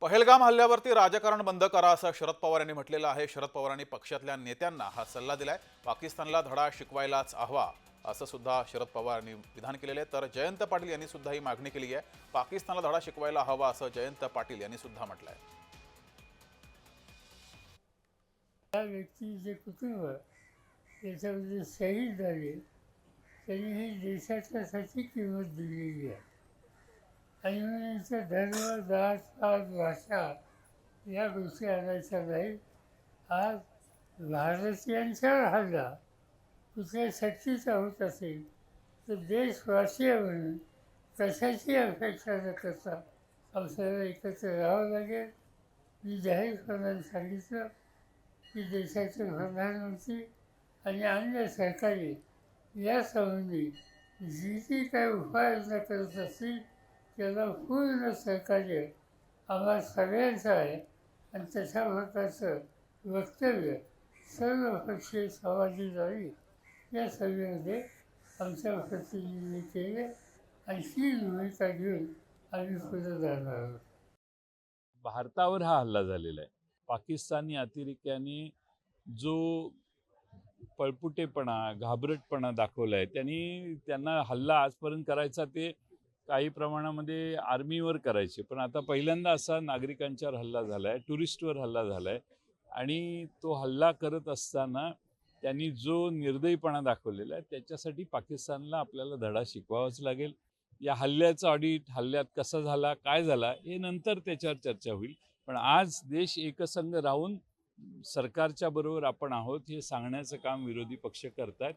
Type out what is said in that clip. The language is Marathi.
पहलगाम हल्ल्यावरती राजकारण बंद करा असं शरद पवार यांनी म्हटलेलं आहे। शरद पवारांनी पक्षातल्या नेत्यांना हा सल्ला दिलाय। पाकिस्तानला धडा शिकवायलाच हवा असं सुद्धा शरद पवार यांनी विधान केलेले आहे। तर जयंत पाटील यांनी सुद्धा ही मागणी केली आहे। पाकिस्तानला धडा शिकवायला हवा असं जयंत पाटील यांनी सुद्धा म्हटलंय। त्या व्यक्तीचे कुटुंब त्याच्यामध्ये शहीद झाले, त्यांनी ही देशाच्यासाठी किंमत दिलेली आहे आणि म्हणून धर्म, जात, पात, भाषा या गोष्टी आणायच्या नाही। आज भारतीयांच्यावर हल्ला कुठल्या शक्तीचा होत असेल तर देशवासीय म्हणून कशाची अपेक्षा न करता आपल्याला एकत्र राहावं लागेल। मी जाहीरपणाने सांगितलं की देशाचे प्रधानमंत्री आणि अन्य सरकारी यासंबंधी जी काही उपाययोजना करत असतील त्याला पूर्ण सहकार्य आम्हा सगळ्यांचं आहे आणि तशा प्रकारचं वक्तव्य सर्वपक्षीय समाजदारी या सभेमध्ये आमच्या प्रतिनिधींनी केले आणि ही भूमिका घेऊन आम्ही पुढे जाणार आहोत। भारतावर हा हल्ला झालेला आहे। पाकिस्तानी अतिरेक्यांनी जो पळपुटेपणा, घाबरटपणा दाखवला आहे, त्यांना हल्ला आजपर्यंत करायचा ते काही प्रमाणामध्ये आर्मीवर करायचे, पण आता पहिल्यांदा असा नागरिकांच्यावर हल्ला झाला आहे, टुरिस्टवर हल्ला झाला आहे। आणि तो हल्ला करत असताना त्यांनी जो निर्दयीपणा दाखवलेला आहे त्याच्यासाठी पाकिस्तानला आपल्याला धडा शिकवावाच लागेल। या हल्ल्याचं ऑडिट, हल्ल्यात कसा झाला, काय झाला हे नंतर त्याच्यावर चर्चा होईल, पण आज देश एकसंघ राहून सरकारच्या बरोबर आपण आहोत हे सांगण्याचं काम विरोधी पक्ष करतात।